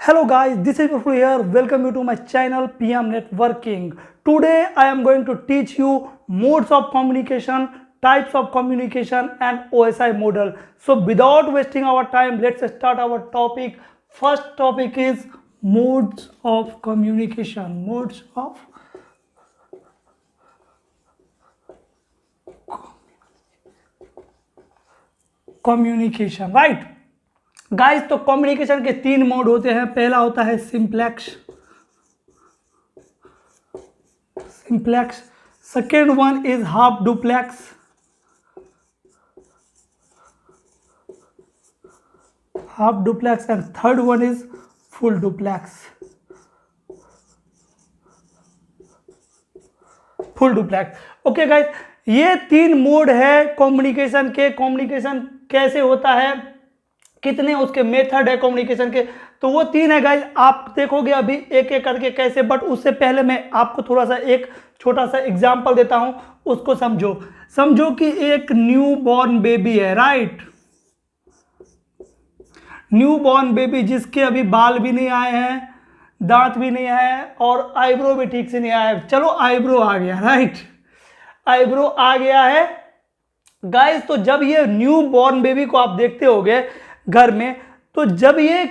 Hello guys, this is Praful here. Welcome you to my channel PM Networking. Today I am going to teach you modes of communication, types of communication and OSI model. So without wasting our time, let's start our topic. First topic is modes of communication. Modes of communication, right? Guys, तो communication के तीन mode होते हैं। पहला होता है simplex, second one is half duplex, and third one is full duplex. Okay guys, ये तीन मोड है कम्युनिकेशन के। कम्युनिकेशन कैसे होता है, कितने उसके मेथड है कम्युनिकेशन के, तो वो तीन है गाइस। आप देखोगे अभी एक एक करके कैसे, बट उससे पहले मैं आपको थोड़ा सा एक छोटा सा एग्जांपल देता हूं, उसको समझो कि एक न्यू बॉर्न बेबी है, राइट। न्यू बॉर्न बेबी जिसके अभी बाल भी नहीं आए हैं, दांत भी नहीं आए और आईब्रो भी ठीक से नहीं आया है। चलो आईब्रो आ गया, राइट, आईब्रो आ गया है गाइस। तो जब ये न्यू बॉर्न बेबी को आप देखते होगे घर में, तो जब ये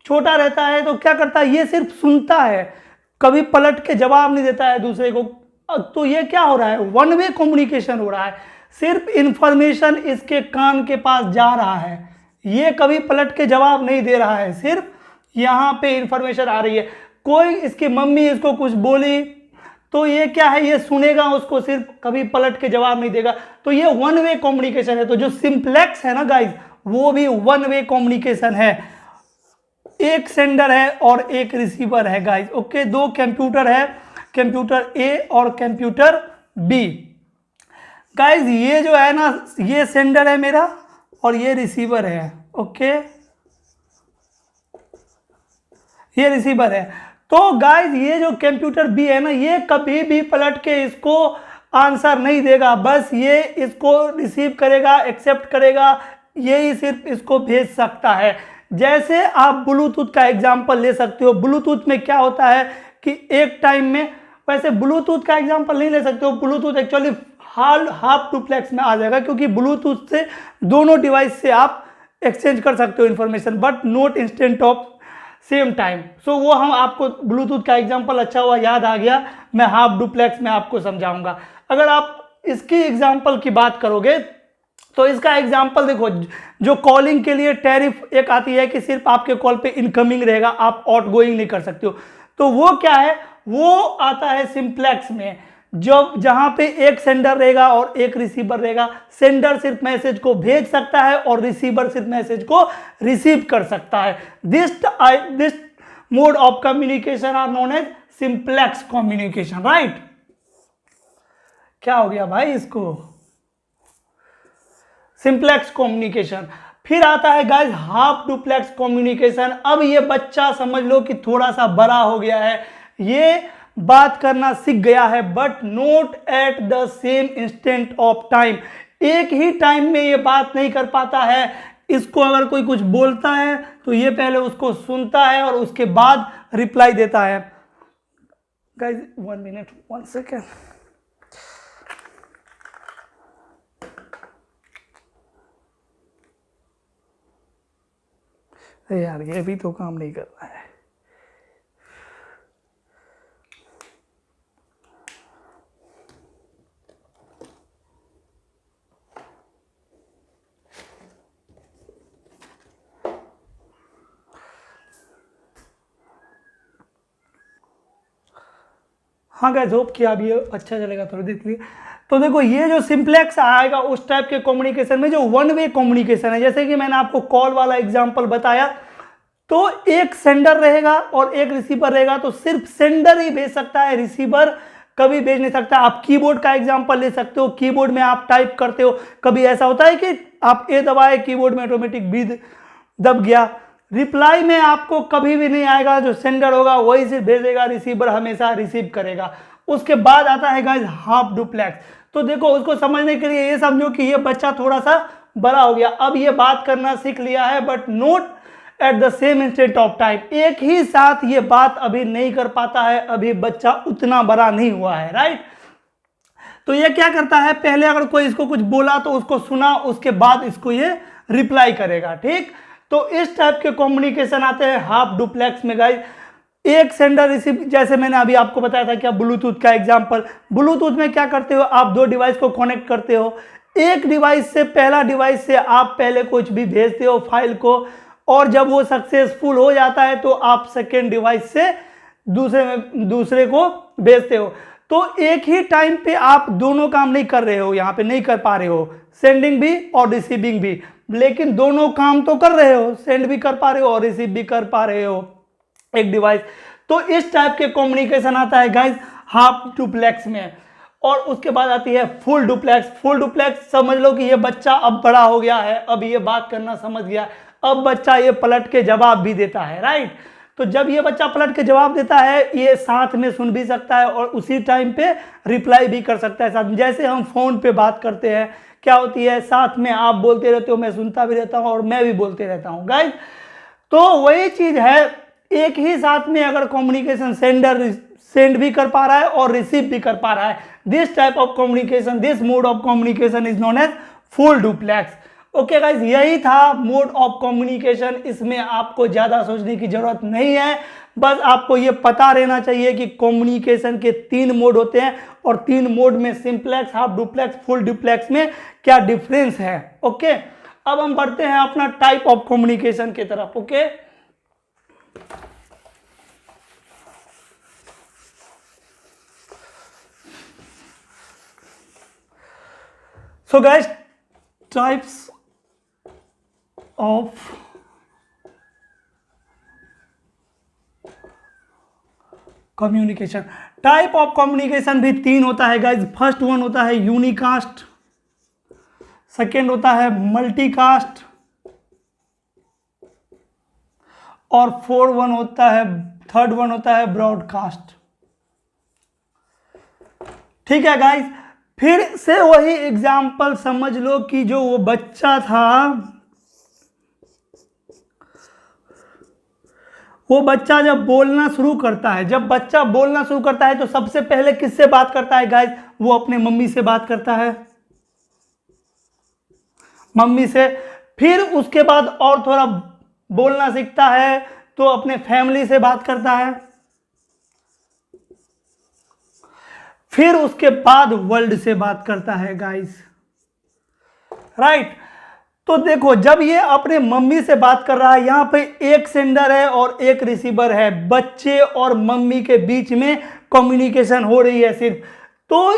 छोटा रहता है तो क्या करता है, ये सिर्फ सुनता है, कभी पलट के जवाब नहीं देता है दूसरे को। तो ये क्या हो रहा है, वन वे कम्युनिकेशन हो रहा है। सिर्फ इंफॉर्मेशन इसके कान के पास जा रहा है, ये कभी पलट के जवाब नहीं दे रहा है, सिर्फ यहाँ पे इंफॉर्मेशन आ रही है। कोई इसकी मम्मी इसको कुछ बोली तो ये क्या है, ये सुनेगा उसको, सिर्फ कभी पलट के जवाब नहीं देगा। तो ये वन वे कम्युनिकेशन है। तो जो सिंप्लेक्स है ना गाइस, वो भी वन वे कम्युनिकेशन है। एक सेंडर है और एक रिसीवर है गाइस। ओके, दो कंप्यूटर है, कंप्यूटर ए और कंप्यूटर बी। गाइस ये जो है ना, ये सेंडर है मेरा और ये रिसीवर है। ओके, ये रिसीवर है। तो गाइस ये जो कंप्यूटर बी है ना, ये कभी भी पलट के इसको आंसर नहीं देगा, बस ये इसको रिसीव करेगा, एक्सेप्ट करेगा, यही सिर्फ इसको भेज सकता है। जैसे आप ब्लूटूथ का एग्जांपल ले सकते हो। ब्लूटूथ में क्या होता है कि एक टाइम में, वैसे ब्लूटूथ का एग्जांपल नहीं ले सकते हो, ब्लूटूथ एक्चुअली हाफ डुप्लेक्स में आ जाएगा, क्योंकि ब्लूटूथ से दोनों डिवाइस से आप एक्सचेंज कर सकते हो information, but not instant of same time. So वो हम आपको ब्लूटूथ का एग्जांपल अच्छा हुआ याद आ गया, मैं हाफ डुप्लेक्स में आपको समझाऊंगा। अगर आप इसकी एग्जांपल की बात करोगे तो इसका एग्जांपल देखो, जो कॉलिंग के लिए टैरिफ एक आती है कि सिर्फ आपके कॉल पे इनकमिंग रहेगा, आप आउटगोइंग नहीं कर सकते हो, तो वो क्या है, वो आता है सिंप्लेक्स में। जहां पे एक सेंडर रहेगा और एक रिसीवर रहेगा। सेंडर सिर्फ मैसेज को भेज सकता है और रिसीवर सिर्फ मैसेज को रिसीव कर सकता है। This mode of communication are known as simplex communication, right. क्या हो गया भाई इसको, सिंप्लेक्स कम्युनिकेशन। फिर आता है गाइस हाफ डुप्लेक्स कम्युनिकेशन। अब ये बच्चा समझ लो कि थोड़ा सा बड़ा हो गया है, ये बात करना सीख गया है, but not at the same instant of time. एक ही टाइम में ये बात नहीं कर पाता है। इसको अगर कोई कुछ बोलता है तो ये पहले उसको सुनता है और उसके बाद रिप्लाई देता है। Guys 1 minute 1 second. यार ये भी तो काम नहीं कर रहा है। हाँ गाइस, होप कि अब ये अच्छा चलेगा थोड़ी देर के लिए। तो देखो ये जो सिंप्लेक्स आएगा उस टाइप के कम्युनिकेशन में जो वन वे कम्युनिकेशन है, जैसे कि मैंने आपको कॉल वाला एग्जांपल बताया, तो एक सेंडर रहेगा और एक रिसीवर रहेगा, तो सिर्फ सेंडर ही भेज सकता है, रिसीवर कभी भेज नहीं सकता। आप कीबोर्ड का एग्जांपल ले सकते हो। कीबोर्ड में आप टाइप करते हो, कभी ऐसा होता है कि आप ए दबाए, कीबोर्ड में ऑटोमेटिक बी दब गया। रिप्लाई में आपको कभी भी नहीं आएगा, जो सेंडर होगा वही सिर्फ भेजेगा, रिसीवर हमेशा रिसीव करेगा। उसके बाद आता है गाइस हाफ डुप्लेक्स। तो देखो उसको समझने के लिए ये समझो कि ये बच्चा थोड़ा सा बड़ा हो गया, अब ये बात करना सीख लिया है, but not at the same instant of time, एक ही साथ ये बात अभी नहीं कर पाता है, अभी बच्चा उतना बड़ा नहीं हुआ है, राइट। तो ये क्या करता है, पहले अगर कोई इसको कुछ बोला तो उसको सुना, उसके बाद इसको ये रिप्लाई करेगा, ठीक। तो इस टाइप के कम्युनिकेशन आते हैं हाफ डुप्लेक्स में गाइस। एक सेंडर रिसीव, जैसे मैंने अभी आपको बताया था क्या ब्लूटूथ का एग्जांपल, ब्लूटूथ में क्या करते हो आप, दो डिवाइस को कनेक्ट करते हो, एक डिवाइस से, पहला डिवाइस से आप पहले कुछ भी भेजते हो फाइल को, और जब वो सक्सेसफुल हो जाता है तो आप सेकेंड डिवाइस से दूसरे को भेजते हो। तो एक ही टाइम पे आप दोनों काम नहीं कर रहे हो, यहाँ पे नहीं कर पा रहे हो, सेंडिंग भी और रिसीविंग भी, लेकिन दोनों काम तो कर रहे हो, सेंड भी कर पा रहे हो और रिसीव भी कर पा रहे हो एक डिवाइस। तो इस टाइप के कम्युनिकेशन आता है गाइस हाफ डुप्लेक्स में। और उसके बाद आती है फुल डुप्लेक्स। फुल डुप्लेक्स समझ लो कि ये बच्चा अब बड़ा हो गया है, अब ये बात करना समझ गया, अब बच्चा ये पलट के जवाब भी देता है, राइट। तो जब ये बच्चा पलट के जवाब देता है, ये साथ में सुन भी सकता है और उसी टाइम पे रिप्लाई भी कर सकता है साथ में। जैसे हम फोन पे बात करते हैं, क्या होती है, साथ में आप बोलते रहते हो, मैं सुनता भी रहता हूँ और मैं भी बोलते रहता हूँ गाइस। तो वही चीज है, एक ही साथ में अगर कम्युनिकेशन सेंडर सेंड भी कर पा रहा है और रिसीव भी कर पा रहा है, this type of communication, this mode of communication is known as full duplex. Okay guys, यही था मोड ऑफ कम्युनिकेशन। इसमें आपको ज्यादा सोचने की जरूरत नहीं है, बस आपको ये पता रहना चाहिए कि कम्युनिकेशन के 3 मोड होते हैं और 3 मोड में simplex, half duplex, full duplex में क्या डिफरेंस है। ओके, अब हम बढ़ते हैं अपना टाइप ऑफ कम्युनिकेशन की तरफ। Okay, so guys, types of communication. Type of communication भी 3 होता है गाइज। फर्स्ट वन होता है यूनिकास्ट, सेकेंड होता है मल्टीकास्ट और थर्ड वन होता है ब्रॉडकास्ट। ठीक है गाइज, फिर से वही एग्जाम्पल समझ लो कि जो वो बच्चा था, वो बच्चा जब बोलना शुरू करता है, जब बच्चा बोलना शुरू करता है तो सबसे पहले किससे बात करता है गाइज, वो अपने मम्मी से बात करता है, मम्मी से। फिर उसके बाद और थोड़ा बोलना सीखता है तो अपने फैमिली से बात करता है, फिर उसके बाद वर्ल्ड से बात करता है गाइस, राइट। तो देखो, जब ये अपने मम्मी से बात कर रहा है, यहां पे एक सेंडर है और एक रिसीवर है, बच्चे और मम्मी के बीच में कम्युनिकेशन हो रही है सिर्फ। तो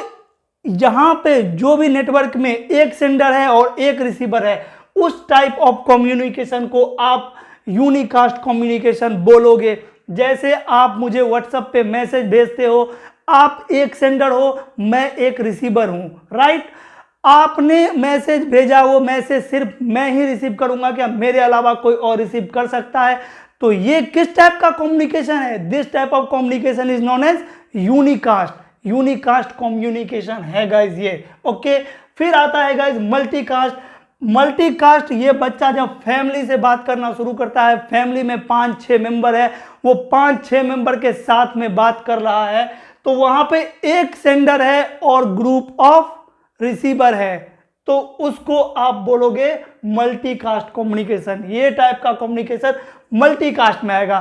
यहां पे जो भी नेटवर्क में एक सेंडर है और एक रिसीवर है, उस टाइप ऑफ कम्युनिकेशन को आप यूनिकास्ट कम्युनिकेशन बोलोगे। जैसे आप मुझे व्हाट्सएप पे मैसेज भेजते हो, आप एक सेंडर हो, मैं एक रिसीवर हूं, राइट। आपने मैसेज भेजा, वो मैसेज सिर्फ मैं ही रिसीव करूंगा क्या, मेरे अलावा कोई और रिसीव कर सकता है? तो ये किस टाइप का कम्युनिकेशन है? This type of communication is known as unicast. Unicast communication है गाइज ये। ओके, फिर आता है गाइज मल्टीकास्ट। मल्टीकास्ट, ये बच्चा जब फैमिली से बात करना शुरू करता है, फैमिली में 5-6 मेंबर है, वो 5-6 मेंबर के साथ में बात कर रहा है, तो वहां पे एक सेंडर है और ग्रुप ऑफ रिसीवर है, तो उसको आप बोलोगे मल्टीकास्ट कम्युनिकेशन। ये टाइप का कम्युनिकेशन मल्टीकास्ट में आएगा।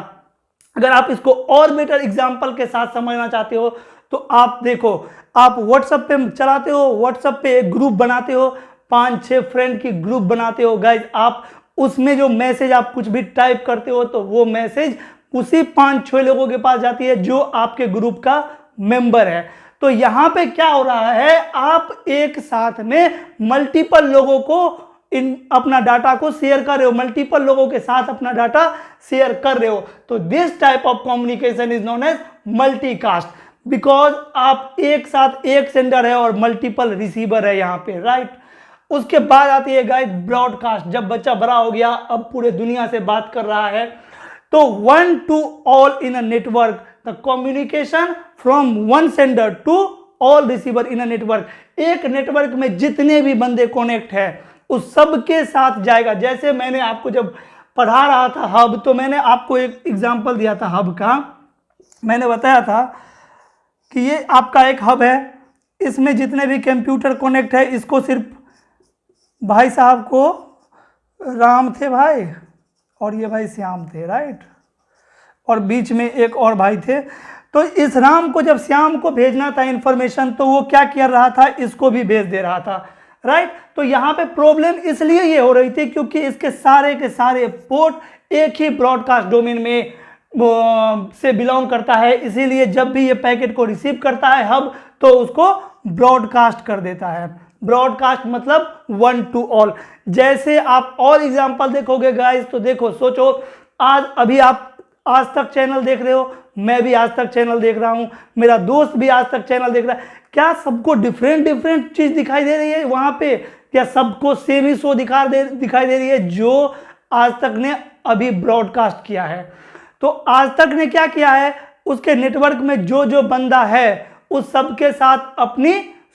अगर आप इसको और बेटर एग्जांपल के साथ समझना चाहते हो तो आप देखो, आप व्हाट्सएप पे चलाते हो, व्हाट्सएप पे एक ग्रुप बनाते हो, 5-6 फ्रेंड की ग्रुप बनाते हो गाइज, आप उसमें जो मैसेज आप कुछ भी टाइप करते हो तो वो मैसेज उसी 5-6 लोगों के पास जाती है जो आपके ग्रुप का मेंबर है। तो यहां पे क्या हो रहा है, आप एक साथ में मल्टीपल लोगों को अपना डाटा को शेयर कर रहे हो, मल्टीपल लोगों के साथ अपना डाटा शेयर कर रहे हो। तो this type of communication is known as multicast, because आप एक साथ एक सेंडर है और मल्टीपल रिसीवर है यहां पे, राइट। उसके बाद आती है गाइस ब्रॉडकास्ट। जब बच्चा बड़ा हो गया, अब पूरे दुनिया से बात कर रहा है, तो 1 to all in a network, the communication from one sender to all receiver in a network, एक नेटवर्क में जितने भी बंदे कनेक्ट है उस सब के साथ जाएगा। जैसे मैंने आपको जब पढ़ा रहा था हब, तो मैंने आपको एक एग्जांपल दिया था हब का। मैंने बताया था कि ये आपका एक हब है, इसमें जितने भी कंप्यूटर कनेक्ट है, इसको सिर्फ भाई साहब को राम थे भाई, और ये भाई श्याम थे, राइट, और बीच में एक और भाई थे। तो इस राम को जब श्याम को भेजना था इंफॉर्मेशन, तो वो क्या कर रहा था, इसको भी भेज दे रहा था, राइट। तो यहाँ पे प्रॉब्लम इसलिए ये हो रही थी क्योंकि इसके सारे के सारे पोर्ट एक ही ब्रॉडकास्ट डोमेन में से बिलोंग करता है, इसीलिए जब भी ये पैकेट को रिसीव करता है हब, तो उसको ब्रॉडकास्ट कर देता है। ब्रॉडकास्ट मतलब वन टू ऑल। जैसे आप और एग्जांपल देखोगे गाइस, तो देखो, सोचो, अभी आप आज तक चैनल देख रहे हो, मैं भी आज तक चैनल देख रहा हूं, मेरा दोस्त भी आज तक चैनल देख रहा है, क्या सबको डिफरेंट डिफरेंट चीज दिखाई दे रही है वहां पे? क्या सबको सेम ही शो दिखाई दे रही है जो आज तक ने अभी ब्रॉडकास्ट किया है? तो आज तक ने क्या किया है, उसके नेटवर्क में जो जो बंदा है उस सबके साथ अपनी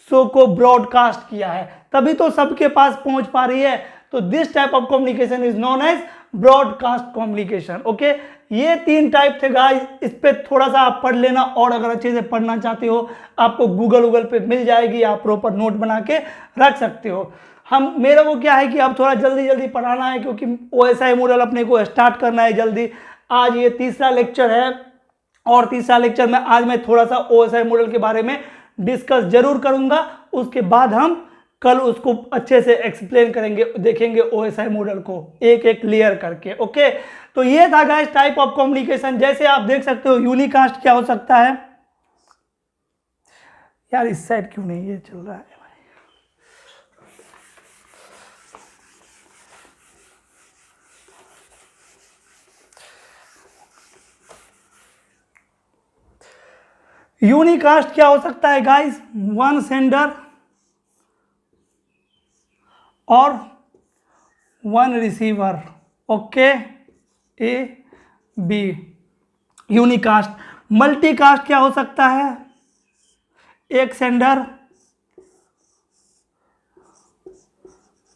शो को ब्रॉडकास्ट किया है, तभी तो सबके पास पहुंच पा रही है। तो this type of communication is known as broadcast communication. Okay, ये 3 टाइप थे गाइस, इस पे थोड़ा सा आप पढ़ लेना, और अगर अच्छे से पढ़ना चाहते हो आपको गूगल पे मिल जाएगी, आप प्रॉपर नोट बना के रख सकते हो। मेरा को क्या है कि अब थोड़ा जल्दी जल्दी पढ़ाना है, क्योंकि OSI मॉडल अपने को स्टार्ट करना है जल्दी। आज ये तीसरा लेक्चर है, और तीसरा लेक्चर में आज मैं थोड़ा सा OSI मॉडल के बारे में डिस्कस जरूर करूंगा, उसके बाद हम कल उसको अच्छे से एक्सप्लेन करेंगे, देखेंगे OSI मॉडल को एक एक लेयर करके। ओके, तो ये था गाइस टाइप ऑफ कम्युनिकेशन। जैसे आप देख सकते हो यूनिकास्ट क्या हो सकता है, यार इस साइड क्यों नहीं ये चल रहा है भाई। यूनिकास्ट क्या हो सकता है गाइस, वन सेंडर और one receiver. Okay, A B unicast. Multicast क्या हो सकता है, एक सेंडर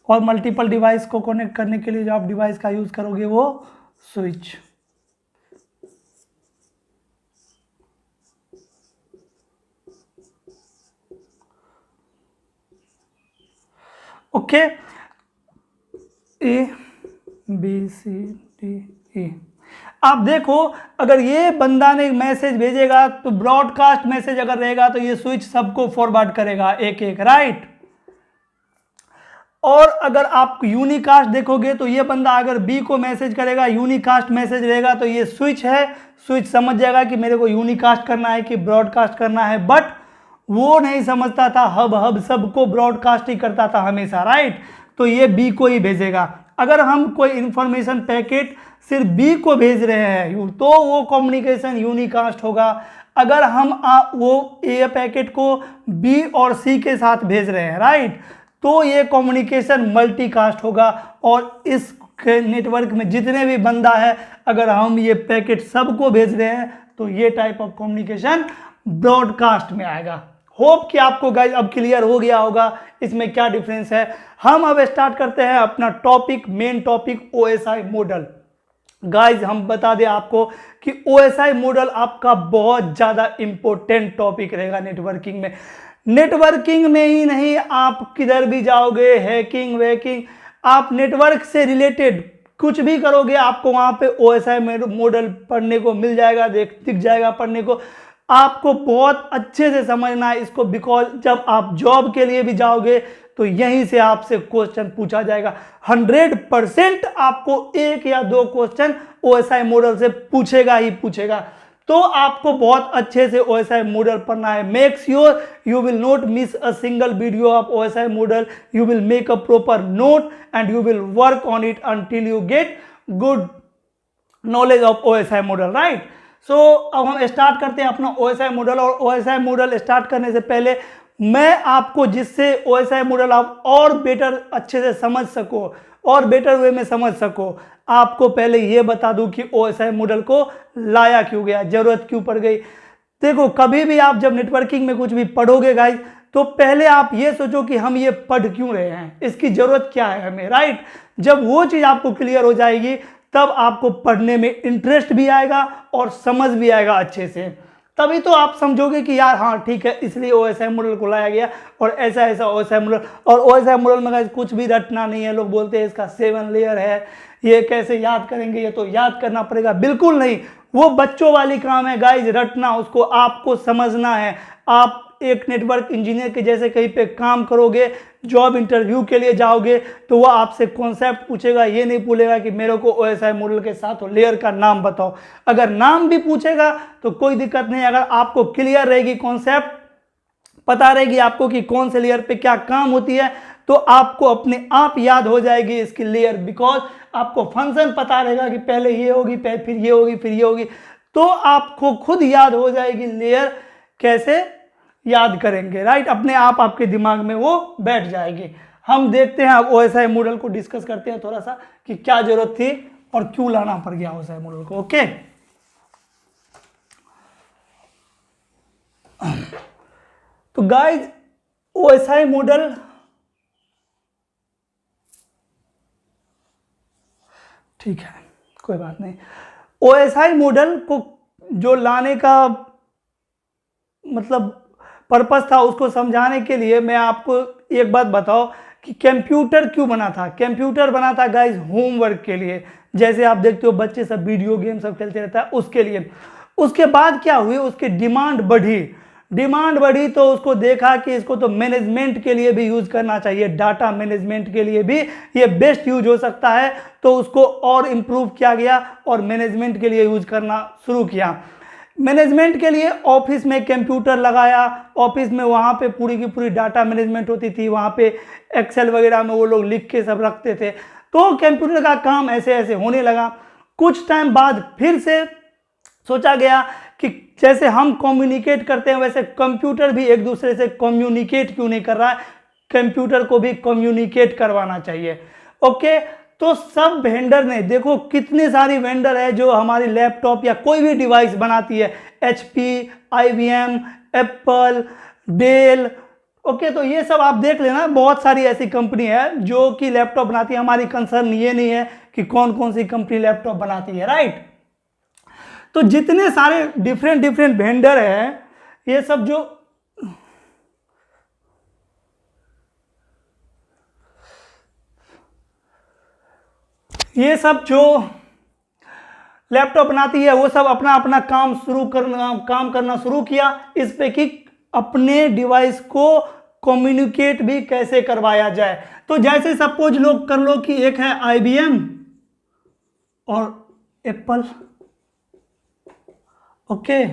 और मल्टीपल डिवाइस को कनेक्ट करने के लिए जो आप डिवाइस का यूज करोगे वो switch. Okay, A B C D E. आप देखो, अगर ये बंदा ने मैसेज भेजेगा तो ब्रॉडकास्ट मैसेज अगर रहेगा तो ये स्विच सबको फॉरवर्ड करेगा एक एक, राइट। और अगर आप यूनिकास्ट देखोगे तो ये बंदा अगर बी को मैसेज करेगा, यूनिकास्ट मैसेज रहेगा, तो ये स्विच है, स्विच समझ जाएगा कि मेरे को यूनिकास्ट करना है कि ब्रॉडकास्ट करना है, बट वो नहीं समझता था, हब सबको ब्रॉडकास्ट ही करता था हमेशा, राइट। तो ये बी को ही भेजेगा। अगर हम कोई इंफॉर्मेशन पैकेट सिर्फ बी को भेज रहे हैं तो वो कम्युनिकेशन यूनिकास्ट होगा। अगर हम वो ए पैकेट को बी और सी के साथ भेज रहे हैं, राइट, तो ये कम्युनिकेशन मल्टीकास्ट होगा। और इस नेटवर्क में जितने भी बंदा है, अगर हम ये पैकेट सबको भेज रहे हैं तो ये टाइप ऑफ कम्युनिकेशन ब्रॉडकास्ट में आएगा। होप कि आपको गाइस अब क्लियर हो गया होगा इसमें क्या डिफरेंस है। हम अब स्टार्ट करते हैं अपना topic, main topic OSI model. Guys हम बता दें आपको कि OSI मॉडल आपका बहुत ज़्यादा इंपॉर्टेंट टॉपिक रहेगा नेटवर्किंग में। नेटवर्किंग में ही नहीं, आप किधर भी जाओगे, हैकिंग वैकिंग, आप नेटवर्क से रिलेटेड कुछ भी करोगे आपको वहाँ पे OSI मॉडल पढ़ने को मिल जाएगा, दिख जाएगा पढ़ने को। आपको बहुत अच्छे से समझना है इसको, बिकॉज जब आप जॉब के लिए भी जाओगे तो यहीं से आपसे क्वेश्चन पूछा जाएगा। 100% आपको 1 या 2 क्वेश्चन OSI मॉडल से पूछेगा ही पूछेगा। तो आपको बहुत अच्छे से OSI मॉडल पढ़ना है। Make sure you will not miss a single video of OSI model, you will make a proper note and you will work on it until you get good knowledge of OSI model, right. So अब हम start करते हैं अपना OSI model. और OSI model start करने से पहले मैं आपको, जिससे OSI मॉडल आप और बेटर अच्छे से समझ सको और बेटर वे में समझ सको, आपको पहले ये बता दूं कि OSI मॉडल को लाया क्यों गया, जरूरत क्यों पड़ गई। देखो, कभी भी आप जब नेटवर्किंग में कुछ भी पढ़ोगे गाइस, तो पहले आप ये सोचो कि हम ये पढ़ क्यों रहे हैं, इसकी जरूरत क्या है हमें, राइट। जब वो चीज़ आपको क्लियर हो जाएगी तब आपको पढ़ने में इंटरेस्ट भी आएगा और समझ भी आएगा अच्छे से। तभी तो आप समझोगे कि यार हाँ ठीक है, इसलिए OSI मॉडल को लाया गया और ऐसा ऐसा OSI मॉडल। और OSI मॉडल में गाइस कुछ भी रटना नहीं है। लोग बोलते हैं इसका 7 लेयर है, ये कैसे याद करेंगे, ये तो याद करना पड़ेगा। बिल्कुल नहीं, वो बच्चों वाली काम है गाइज, रटना उसको आपको समझना है। आप एक नेटवर्क इंजीनियर के जैसे कहीं पे काम करोगे, जॉब इंटरव्यू के लिए जाओगे तो वो आपसे कॉन्सेप्ट पूछेगा, ये नहीं पूछेगा कि मेरे को OSI मॉडल के साथ लेयर का नाम बताओ। अगर नाम भी पूछेगा तो कोई दिक्कत नहीं, अगर आपको क्लियर रहेगी कॉन्सेप्ट, पता रहेगी आपको कि कौन से लेयर पे क्या काम होती है, तो आपको अपने आप याद हो जाएगी इसकी लेयर। बिकॉज आपको फंक्शन पता रहेगा कि पहले ये होगी, फिर ये होगी, फिर ये होगी, तो आपको खुद याद हो जाएगी लेयर। कैसे याद करेंगे, राइट? अपने आप आपके दिमाग में वो बैठ जाएगी। हम देखते हैं अब OSI मॉडल को डिस्कस करते हैं थोड़ा सा कि क्या जरूरत थी और क्यों लाना पड़ गया OSI मॉडल को। ओके, तो गाइज OSI मॉडल ठीक है, कोई बात नहीं। OSI मॉडल को जो लाने का मतलब पर्पस था, उसको समझाने के लिए मैं आपको एक बात बताओ कि कंप्यूटर क्यों बना था। कंप्यूटर बना था गाइज होमवर्क के लिए, जैसे आप देखते हो बच्चे सब वीडियो गेम सब खेलते रहता है उसके लिए। उसके बाद क्या हुई, उसकी डिमांड बढ़ी तो उसको देखा कि इसको तो मैनेजमेंट के लिए भी यूज करना चाहिए, डाटा मैनेजमेंट के लिए भी ये बेस्ट यूज हो सकता है, तो उसको और इम्प्रूव किया गया और मैनेजमेंट के लिए यूज करना शुरू किया। मैनेजमेंट के लिए ऑफिस में कंप्यूटर लगाया, ऑफिस में वहाँ पे पूरी की पूरी डाटा मैनेजमेंट होती थी, वहाँ पे एक्सेल वगैरह में वो लोग लिख के सब रखते थे। तो कंप्यूटर का काम ऐसे ऐसे होने लगा। कुछ टाइम बाद फिर से सोचा गया कि जैसे हम कम्युनिकेट करते हैं वैसे कंप्यूटर भी एक दूसरे से कम्युनिकेट क्यों नहीं कर रहा है, कंप्यूटर को भी कम्युनिकेट करवाना चाहिए। ओके, तो सब वेंडर ने, देखो कितनी सारी वेंडर है जो हमारी लैपटॉप या कोई भी डिवाइस बनाती है, HP, IBM, Apple, Dell. Okay, तो ये सब आप देख लेना, बहुत सारी ऐसी कंपनी है जो कि लैपटॉप बनाती है। हमारी कंसर्न ये नहीं है कि कौन कौन सी कंपनी लैपटॉप बनाती है, राइट? तो जितने सारे डिफरेंट वेंडर है, ये सब जो लैपटॉप बनाती है वो सब अपना अपना काम करना शुरू किया इस पे कि अपने डिवाइस को कम्युनिकेट भी कैसे करवाया जाए। तो जैसे सपोज लोग कर लो कि एक है IBM और एप्पल। ओके,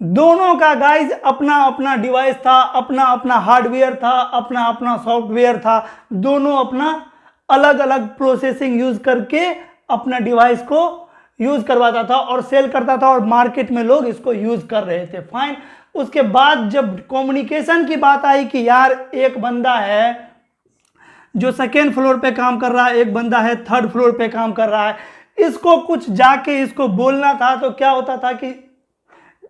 दोनों का गाइज अपना अपना डिवाइस था, अपना अपना हार्डवेयर था, अपना अपना सॉफ्टवेयर था, दोनों अपना अलग अलग प्रोसेसिंग यूज करके अपना डिवाइस को यूज करवाता था और सेल करता था और मार्केट में लोग इसको यूज कर रहे थे। फाइन, उसके बाद जब कम्युनिकेशन की बात आई कि यार एक बंदा है जो 2nd फ्लोर पे काम कर रहा है, एक बंदा है 3rd फ्लोर पे काम कर रहा है, इसको कुछ जाके इसको बोलना था, तो क्या होता था कि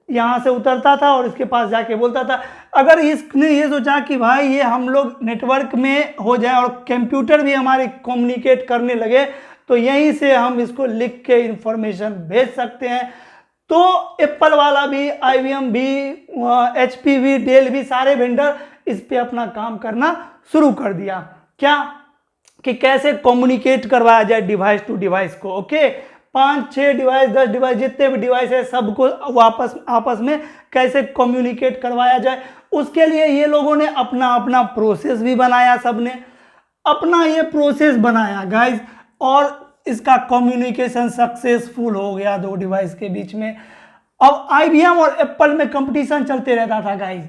यहाँ से उतरता था और इसके पास जाके बोलता था। अगर इसने ये सोचा कि भाई ये हम लोग नेटवर्क में हो जाए और कंप्यूटर भी हमारे कम्युनिकेट करने लगे, तो यहीं से हम इसको लिख के इंफॉर्मेशन भेज सकते हैं। तो एप्पल वाला भी, IBM भी, HP भी, डेल भी, सारे वेंडर इस पे अपना काम करना शुरू कर दिया। क्या कि कैसे कम्युनिकेट करवाया जाए डिवाइस टू डिवाइस को। ओके, 5-6 डिवाइस, 10 डिवाइस, जितने भी डिवाइस है सबको आपस में कैसे कम्युनिकेट करवाया जाए, उसके लिए ये लोगों ने अपना अपना प्रोसेस भी बनाया। सबने अपना ये प्रोसेस बनाया गाइज, और इसका कम्युनिकेशन सक्सेसफुल हो गया 2 डिवाइस के बीच में। अब IBM और एप्पल में कंपटीशन चलते रहता था गाइज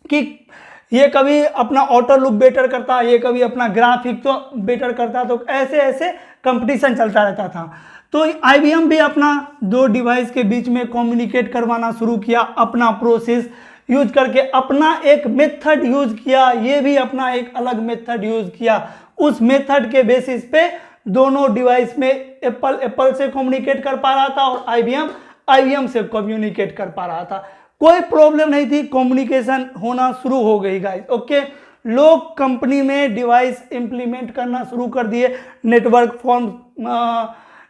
कि ये कभी अपना आउटर लुक बेटर करता, ये कभी अपना ग्राफिक तो बेटर करता, तो ऐसे ऐसे कंपटीशन चलता रहता था। तो IBM भी अपना 2 डिवाइस के बीच में कम्युनिकेट करवाना शुरू किया, अपना प्रोसेस यूज करके, अपना एक मेथड यूज किया, ये भी अपना एक अलग मेथड यूज किया। उस मेथड के बेसिस पे दोनों डिवाइस में एप्पल से कम्युनिकेट कर पा रहा था और IBM से कम्युनिकेट कर पा रहा था। कोई प्रॉब्लम नहीं थी, कम्युनिकेशन होना शुरू हो गई गाइस। ओके, लोग कंपनी में डिवाइस इंप्लीमेंट करना शुरू कर दिए,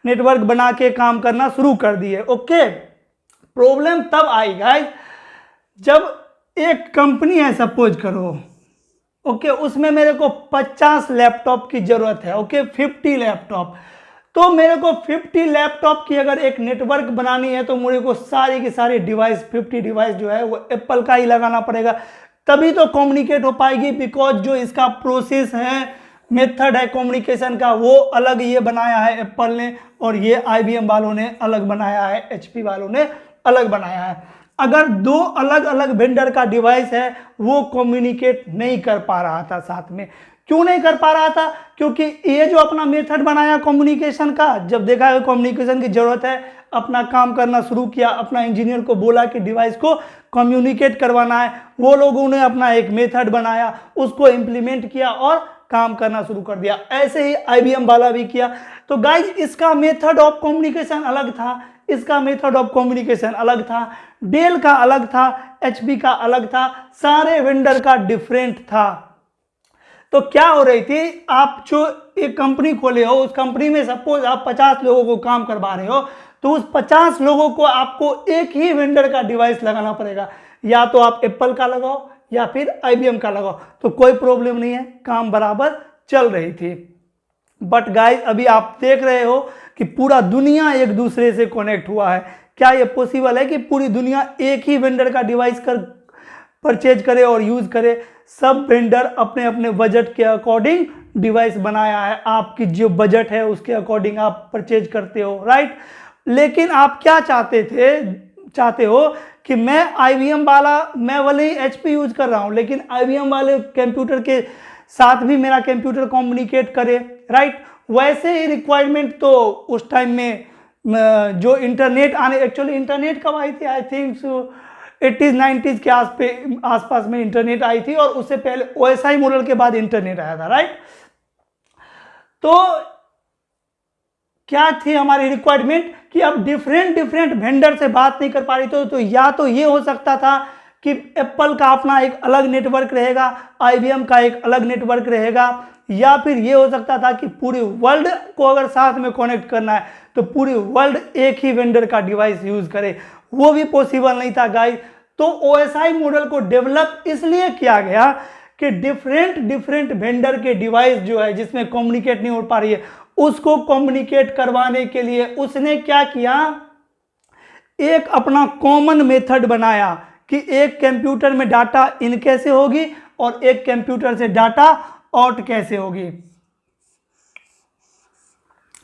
नेटवर्क बना के काम करना शुरू कर दिए। ओके, प्रॉब्लम तब आई गाइस जब एक कंपनी है, सपोज करो, ओके, उसमें मेरे को 50 लैपटॉप की जरूरत है। ओके, 50 लैपटॉप, तो मेरे को 50 लैपटॉप की अगर एक नेटवर्क बनानी है तो मुझे को सारी की सारी डिवाइस 50 डिवाइस जो है वो एप्पल का ही लगाना पड़ेगा, तभी तो कम्युनिकेट हो पाएगी। बिकॉज जो इसका प्रोसेस है, मेथड है कम्युनिकेशन का, वो अलग ये बनाया है एप्पल ने, और ये IBM वालों ने अलग बनाया है, HP वालों ने अलग बनाया है। अगर दो अलग अलग वेंडर का डिवाइस है वो कम्युनिकेट नहीं कर पा रहा था साथ में। क्यों नहीं कर पा रहा था? क्योंकि ये जो अपना मेथड बनाया कम्युनिकेशन का, जब देखा है कम्युनिकेशन की जरूरत है, अपना काम करना शुरू किया, अपना इंजीनियर को बोला कि डिवाइस को कम्युनिकेट करवाना है, वो लोगों ने अपना एक मेथड बनाया, उसको इम्प्लीमेंट किया और काम करना शुरू कर दिया। ऐसे ही IBM वाला भी किया। तो गाइज इसका मेथड ऑफ कम्युनिकेशन अलग था, इसका मेथड ऑफ कम्युनिकेशन अलग था, डेल का अलग था, HP का अलग था, सारे वेंडर का डिफरेंट था। तो क्या हो रही थी, आप जो एक कंपनी खोले हो, उस कंपनी में सपोज आप 50 लोगों को काम करवा रहे हो, तो उस 50 लोगों को आपको एक ही वेंडर का डिवाइस लगाना पड़ेगा, या तो आप एप्पल का लगाओ या फिर IBM का लगाओ, तो कोई प्रॉब्लम नहीं है, काम बराबर चल रही थी। बट गाइस अभी आप देख रहे हो कि पूरा दुनिया एक दूसरे से कनेक्ट हुआ है। क्या ये पॉसिबल है कि पूरी दुनिया एक ही वेंडर का डिवाइस परचेज करे और यूज करे? सब वेंडर अपने अपने बजट के अकॉर्डिंग डिवाइस बनाया है, आपकी जो बजट है उसके अकॉर्डिंग आप परचेज करते हो, राइट। लेकिन आप क्या चाहते हो कि मैं IBM वाला, मैं वाले HP यूज कर रहा हूं, लेकिन IBM वाले कंप्यूटर के साथ भी मेरा कंप्यूटर कम्युनिकेट करे, राइट। वैसे ही रिक्वायरमेंट तो उस टाइम में जो इंटरनेट आने, एक्चुअली इंटरनेट कब आई थी, आई थिंक 80s 90s के आसपास में इंटरनेट आई थी, और उससे पहले OSI मॉडल के बाद इंटरनेट आया था, राइट। तो क्या थी हमारी रिक्वायरमेंट कि अब डिफरेंट वेंडर से बात नहीं कर पा रही, तो या तो ये हो सकता था कि एप्पल का अपना एक अलग नेटवर्क रहेगा, IBM का एक अलग नेटवर्क रहेगा, या फिर ये हो सकता था कि पूरी वर्ल्ड को अगर साथ में कनेक्ट करना है तो पूरी वर्ल्ड एक ही वेंडर का डिवाइस यूज करे, वो भी पॉसिबल नहीं था गाइस। तो OSI मॉडल को डेवलप इसलिए किया गया कि डिफरेंट वेंडर के डिवाइस जो है जिसमें कम्युनिकेट नहीं हो पा रही है, उसको कम्युनिकेट करवाने के लिए उसने क्या किया, एक अपना कॉमन मेथड बनाया कि एक कंप्यूटर में डाटा इन कैसे होगी और एक कंप्यूटर से डाटा आउट कैसे होगी,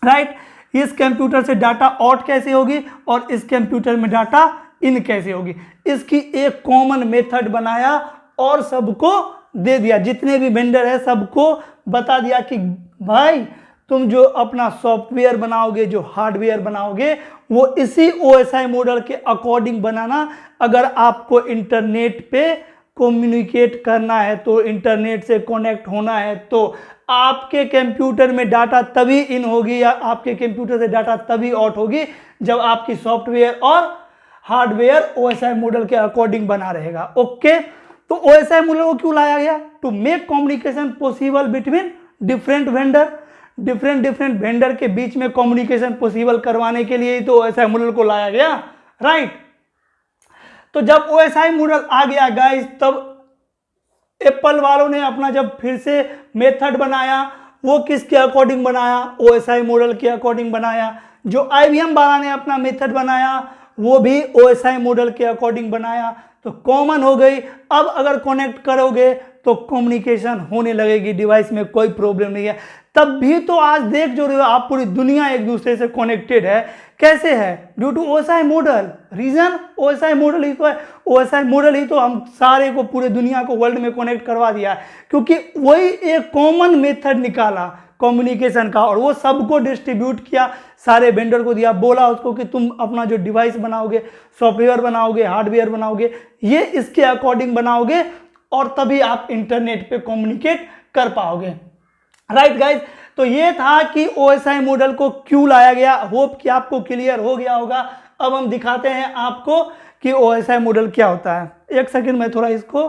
राइट। इस कंप्यूटर से डाटा आउट कैसे होगी और इस कंप्यूटर में डाटा इन कैसे होगी, इसकी एक कॉमन मेथड बनाया और सबको दे दिया। जितने भी वेंडर है सबको बता दिया कि भाई तुम जो अपना सॉफ्टवेयर बनाओगे, जो हार्डवेयर बनाओगे, वो इसी OSI मॉडल के अकॉर्डिंग बनाना। अगर आपको इंटरनेट पे कम्युनिकेट करना है, तो इंटरनेट से कनेक्ट होना है, तो आपके कंप्यूटर में डाटा तभी इन होगी या आपके कंप्यूटर से डाटा तभी आउट होगी जब आपकी सॉफ्टवेयर और हार्डवेयर OSI मॉडल के अकॉर्डिंग बना रहेगा। ओके, तो OSI मॉडल को क्यों लाया गया? To make communication possible between different vendor के बीच में कम्युनिकेशन पॉसिबल करवाने के लिए ही तो OSI मॉडल को लाया गया, राइट। तो जब OSI मॉडल आ गया गाइस, तब एप्पल वालों ने अपना जब फिर से मेथड बनाया, वो किसके अकॉर्डिंग बनाया? OSI मॉडल के अकॉर्डिंग बनाया। जो IBM वाला ने अपना मेथड बनाया वो भी OSI मॉडल के अकॉर्डिंग बनाया, तो कॉमन हो गई। अब अगर कनेक्ट करोगे तो कम्युनिकेशन होने लगेगी डिवाइस में, कोई प्रॉब्लम नहीं है। तब भी तो आज देख जो रहे हो आप, पूरी दुनिया एक दूसरे से कनेक्टेड है। कैसे है? Due to OSI model. Reason OSI model ही तो है। OSI मॉडल ही तो हम सारे को, पूरे दुनिया को वर्ल्ड में कनेक्ट करवा दिया है, क्योंकि वही एक कॉमन मेथड निकाला कम्युनिकेशन का, और वो सबको डिस्ट्रीब्यूट किया, सारे वेंडर को दिया, बोला उसको कि तुम अपना जो डिवाइस बनाओगे, सॉफ्टवेयर बनाओगे, हार्डवेयर बनाओगे, ये इसके अकॉर्डिंग बनाओगे और तभी आप इंटरनेट पे कम्युनिकेट कर पाओगे, राइट गाइज। तो ये था कि OSI मॉडल को क्यों लाया गया। होप कि आपको क्लियर हो गया होगा। अब हम दिखाते हैं आपको कि OSI मॉडल क्या होता है। एक सेकंड में थोड़ा इसको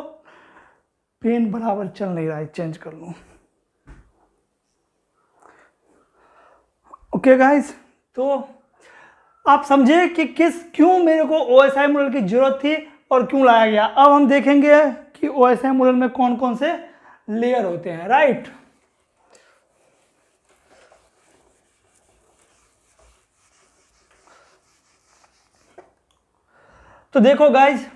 पेन बराबर चल नहीं रहा है, चेंज कर लूँ। ओके गाइस, तो आप समझे कि क्यों मेरे को OSI मॉडल की जरूरत थी और क्यों लाया गया। अब हम देखेंगे कि OSI मॉडल में कौन कौन से लेयर होते हैं, राइट। तो देखो गाइस,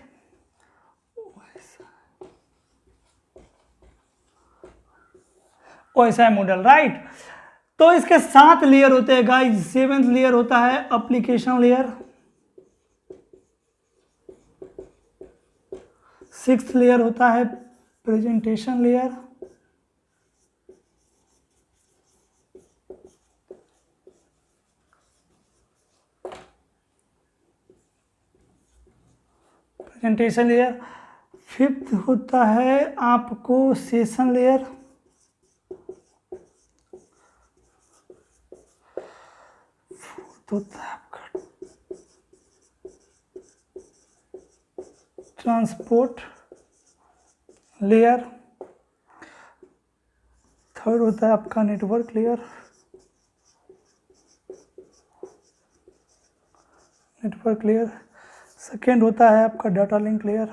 OSI मॉडल, राइट। तो इसके 7 लेयर होते हैं गाइस। 7th लेयर होता है एप्लीकेशन लेयर, 6th लेयर होता है प्रेजेंटेशन लेयर, 5th होता है आपको सेशन लेयर, 4th होता है आपका ट्रांसपोर्ट लेयर, 3rd होता है आपका नेटवर्क लेयर, सेकेंड होता है आपका डाटा लिंक लेयर,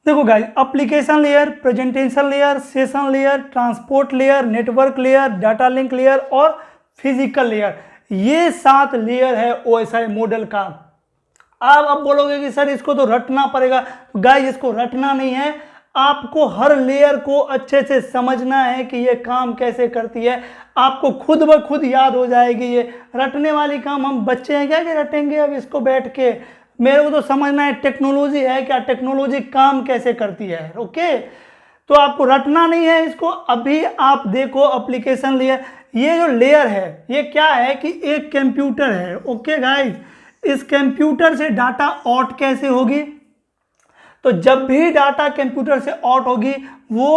देखो guys, application layer, presentation layer, session layer, transport layer, network layer, data link layer और फिजिकल लेयर, ये 7 लेयर है OSI मॉडल का। अब बोलोगे कि सर इसको तो रटना पड़ेगा। तो गाइस, इसको रटना नहीं है, आपको हर लेयर को अच्छे से समझना है कि ये काम कैसे करती है। आपको खुद ब खुद याद हो जाएगी। ये रटने वाली काम, हम बच्चे हैं क्या कि रटेंगे अब इसको बैठ के। मेरे को तो समझना है टेक्नोलॉजी है क्या, टेक्नोलॉजी काम कैसे करती है। ओके, तो आपको रटना नहीं है इसको। अभी आप देखो एप्लीकेशन लेयर, ये जो लेयर है ये क्या है कि एक कंप्यूटर है। ओके गाइस, इस कंप्यूटर से डाटा आउट कैसे होगी, तो जब भी डाटा कंप्यूटर से आउट होगी वो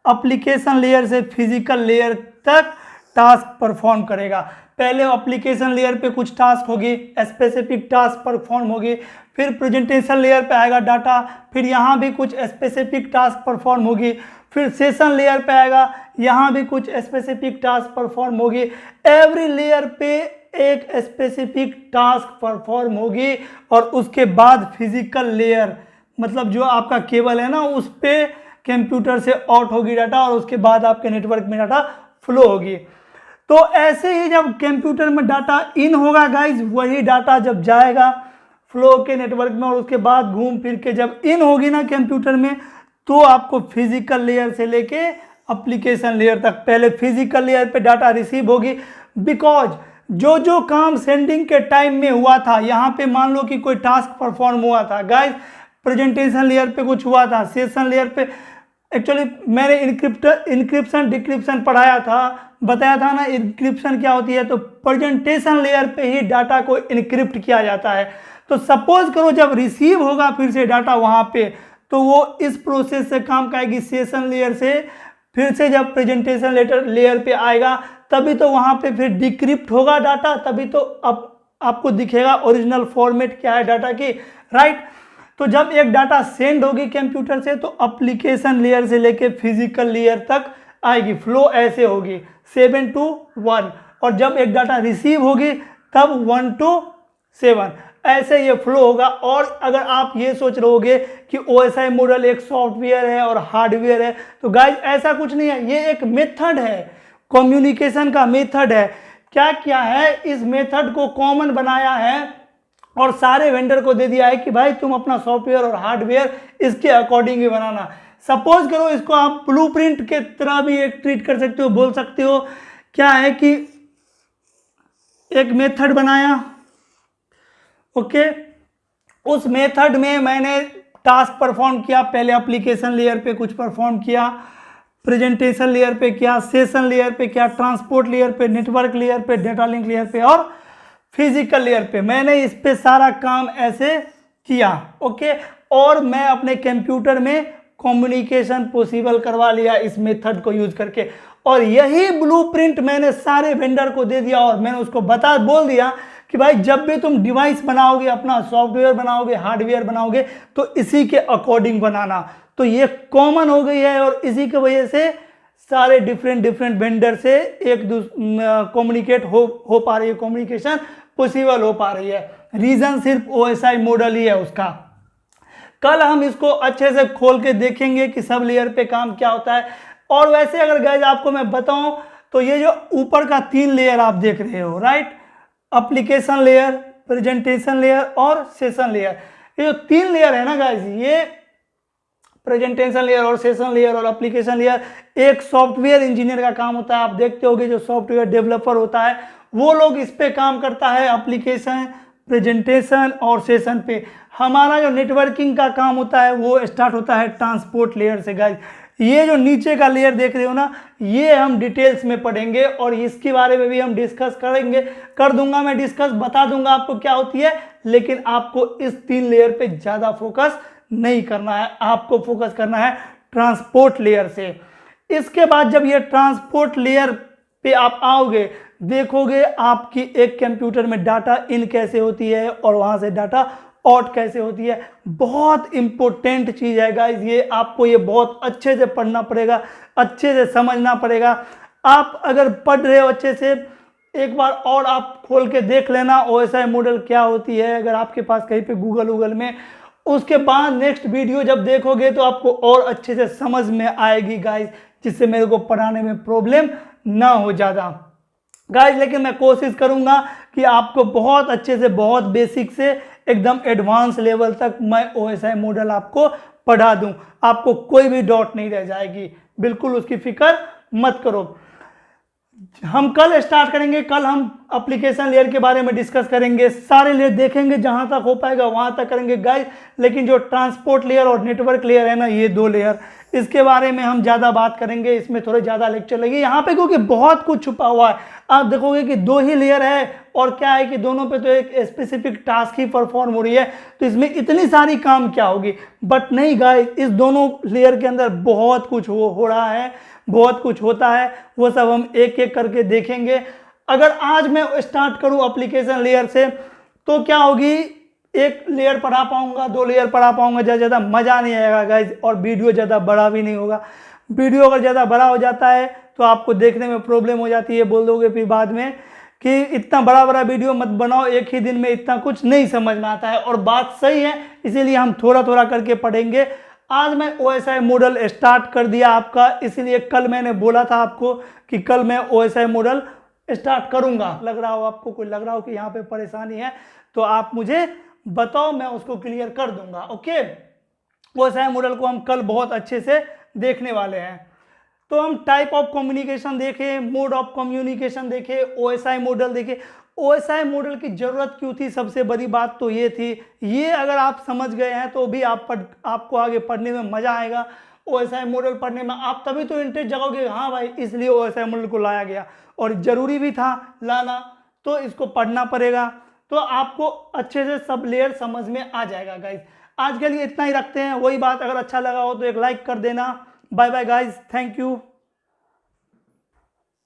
एप्लीकेशन लेयर से फिजिकल लेयर तक टास्क परफॉर्म करेगा। पहले एप्लीकेशन लेयर पे कुछ टास्क होगी, स्पेसिफिक टास्क परफॉर्म होगी, फिर प्रेजेंटेशन लेयर पे आएगा डाटा, फिर यहाँ भी कुछ स्पेसिफिक टास्क परफॉर्म होगी, फिर सेशन लेयर पे आएगा, यहाँ भी कुछ स्पेसिफिक टास्क परफॉर्म होगी। एवरी लेयर पे एक स्पेसिफिक टास्क परफॉर्म होगी और उसके बाद फिजिकल लेयर, मतलब जो आपका केबल है ना, उस पे कंप्यूटर से आउट होगी डाटा और उसके बाद आपके नेटवर्क में डाटा फ्लो होगी। तो ऐसे ही जब कंप्यूटर में डाटा इन होगा गाइज, वही डाटा जब जाएगा फ्लो के नेटवर्क में और उसके बाद घूम फिर के जब इन होगी ना कंप्यूटर में, तो आपको फिजिकल लेयर से लेके एप्लीकेशन लेयर तक, पहले फिजिकल लेयर पे डाटा रिसीव होगी। बिकॉज जो जो काम सेंडिंग के टाइम में हुआ था, यहाँ पे मान लो कि कोई टास्क परफॉर्म हुआ था गाइज, प्रेजेंटेशन लेयर पे कुछ हुआ था, सेशन लेयर पे, एक्चुअली मैंने इंक्रिप्शन डिक्रिप्शन पढ़ाया था, बताया था ना इंक्रिप्शन क्या होती है। तो प्रेजेंटेशन लेयर पे ही डाटा को इनक्रिप्ट किया जाता है। तो सपोज करो जब रिसीव होगा फिर से डाटा वहाँ पे, तो वो इस प्रोसेस से काम करेगी सेशन लेयर से, फिर से जब प्रेजेंटेशन लेयर पे आएगा तभी तो वहाँ पे फिर डिक्रिप्ट होगा डाटा, तभी तो अब आपको दिखेगा ओरिजिनल फॉर्मेट क्या है डाटा की, राइट। तो जब एक डाटा सेंड होगी कंप्यूटर से तो एप्लीकेशन लेयर से लेके फिजिकल लेयर तक आएगी, फ्लो ऐसे होगी 7 to 1, और जब एक डाटा रिसीव होगी तब 1 to 7, ऐसे ये फ्लो होगा। और अगर आप ये सोच रहोगे कि OSI मॉडल एक सॉफ्टवेयर है और हार्डवेयर है, तो गाइज ऐसा कुछ नहीं है, ये एक मेथड है, कम्युनिकेशन का मेथड है। क्या क्या है, इस मेथड को कॉमन बनाया है और सारे वेंडर को दे दिया है कि भाई तुम अपना सॉफ्टवेयर और हार्डवेयर इसके अकॉर्डिंग ही बनाना। सपोज करो इसको आप ब्लूप्रिंट के तरह भी एक ट्रीट कर सकते हो, बोल सकते हो। क्या है कि एक मेथड बनाया, ओके, उस मेथड में मैंने टास्क परफॉर्म किया, पहले एप्लीकेशन लेयर पे कुछ परफॉर्म किया, प्रेजेंटेशन लेयर पे किया, सेशन लेयर पे किया, ट्रांसपोर्ट लेयर पे, नेटवर्क लेयर पे, डेटा लिंक लेयर पे और फिजिकल लेयर पे, मैंने इस पे सारा काम ऐसे किया, ओके। और मैं अपने कंप्यूटर में कम्युनिकेशन पॉसिबल करवा लिया इस मेथड को यूज करके। और यही ब्लूप्रिंट मैंने सारे वेंडर को दे दिया और मैंने उसको बोल दिया कि भाई जब भी तुम डिवाइस बनाओगे, अपना सॉफ्टवेयर बनाओगे, हार्डवेयर बनाओगे, तो इसी के अकॉर्डिंग बनाना। तो ये कॉमन हो गई है और इसी की वजह से सारे डिफरेंट वेंडर से एक कम्युनिकेट हो पा रही है, कम्युनिकेशन पॉसिबल हो पा रही है। रीजन सिर्फ OSI मॉडल ही है उसका। कल हम इसको अच्छे से खोल के देखेंगे कि सब लेयर पे काम क्या होता है। और वैसे अगर गाइज आपको मैं बताऊं तो ये जो ऊपर का 3 लेयर आप देख रहे हो, right, application layer, presentation layer और सेशन लेयर, ये जो 3 लेयर है ना गाइज, ये प्रेजेंटेशन लेयर और सेशन लेयर और एप्लीकेशन लेयर, एक सॉफ्टवेयर इंजीनियर का काम होता है। आप देखते होंगे जो सॉफ्टवेयर डेवलपर होता है वो लोग इस पे काम करता है, एप्लीकेशन, प्रेजेंटेशन और सेशन पे। हमारा जो नेटवर्किंग का काम होता है वो स्टार्ट होता है ट्रांसपोर्ट लेयर से गाइज। ये जो नीचे का लेयर देख रहे हो ना, ये हम डिटेल्स में पढ़ेंगे और इसके बारे में भी हम डिस्कस करेंगे, कर दूंगा मैं डिस्कस, बता दूंगा आपको क्या होती है। लेकिन आपको इस 3 लेयर पे ज़्यादा फोकस नहीं करना है, आपको फोकस करना है ट्रांसपोर्ट लेयर से। इसके बाद जब ये ट्रांसपोर्ट लेयर पे आप आओगे, देखोगे आपकी एक कंप्यूटर में डाटा इन कैसे होती है और वहाँ से डाटा आउट कैसे होती है। बहुत इंपॉर्टेंट चीज़ है गाइज ये, आपको ये बहुत अच्छे से पढ़ना पड़ेगा, अच्छे से समझना पड़ेगा। आप अगर पढ़ रहे हो अच्छे से, एक बार और आप खोल के देख लेना OSI मॉडल क्या होती है अगर आपके पास कहीं पे गूगल में। उसके बाद नेक्स्ट वीडियो जब देखोगे तो आपको और अच्छे से समझ में आएगी गाइज, जिससे मेरे को पढ़ाने में प्रॉब्लम ना हो ज़्यादा गाइज। लेकिन मैं कोशिश करूंगा कि आपको बहुत अच्छे से, बहुत बेसिक से एकदम एडवांस लेवल तक मैं OSI मॉडल आपको पढ़ा दूं, आपको कोई भी डाउट नहीं रह जाएगी, बिल्कुल उसकी फिक्र मत करो। हम कल स्टार्ट करेंगे, कल हम एप्लीकेशन लेयर के बारे में डिस्कस करेंगे, सारे लेयर देखेंगे, जहां तक हो पाएगा वहां तक करेंगे गाइस। लेकिन जो ट्रांसपोर्ट लेयर और नेटवर्क लेयर है ना, ये 2 लेयर, इसके बारे में हम ज़्यादा बात करेंगे, इसमें थोड़े ज़्यादा लेक्चर लगेंगे यहाँ पे, क्योंकि बहुत कुछ छुपा हुआ है। आप देखोगे कि 2 ही लेयर है और क्या है कि दोनों पे तो एक स्पेसिफिक टास्क ही परफॉर्म हो रही है, तो इसमें इतनी सारी काम क्या होगी। बट नहीं गाइस, इस दोनों लेयर के अंदर बहुत कुछ हो रहा है, बहुत कुछ होता है, वो सब हम एक एक करके देखेंगे। अगर आज मैं स्टार्ट करूं एप्लीकेशन लेयर से तो क्या होगी, एक लेयर पढ़ा पाऊंगा, 2 लेयर पढ़ा पाऊंगा, ज़्यादा मज़ा नहीं आएगा गाइज, और वीडियो ज़्यादा बड़ा भी नहीं होगा। वीडियो अगर ज़्यादा बड़ा हो जाता है तो आपको देखने में प्रॉब्लम हो जाती है, बोल दोगे फिर बाद में कि इतना बड़ा वीडियो मत बनाओ, एक ही दिन में इतना कुछ नहीं समझ में आता है। और बात सही है, इसीलिए हम थोड़ा करके पढ़ेंगे। आज मैं OSI मॉडल स्टार्ट कर दिया आपका, इसीलिए कल मैंने बोला था आपको कि कल मैं OSI मॉडल स्टार्ट करूंगा। लग रहा हो आपको, कोई लग रहा हो कि यहाँ पे परेशानी है तो आप मुझे बताओ, मैं उसको क्लियर कर दूंगा। ओके, OSI मॉडल को हम कल बहुत अच्छे से देखने वाले हैं। तो हम टाइप ऑफ कम्युनिकेशन देखे, मोड ऑफ कम्युनिकेशन देखे, OSI मॉडल देखे। OSI मॉडल की जरूरत क्यों थी, सबसे बड़ी बात तो ये थी, ये अगर आप समझ गए हैं तो भी आपको आगे पढ़ने में मजा आएगा। OSI मॉडल पढ़ने में आप तभी तो इंटरेस्ट जगाओगे, हाँ भाई इसलिए OSI मॉडल को लाया गया और जरूरी भी था लाना, तो इसको पढ़ना पड़ेगा, तो आपको अच्छे से सब लेयर समझ में आ जाएगा गाइज। आज के लिए इतना ही रखते हैं, वही बात, अगर अच्छा लगा हो तो एक लाइक कर देना। Bye bye guys, thank you.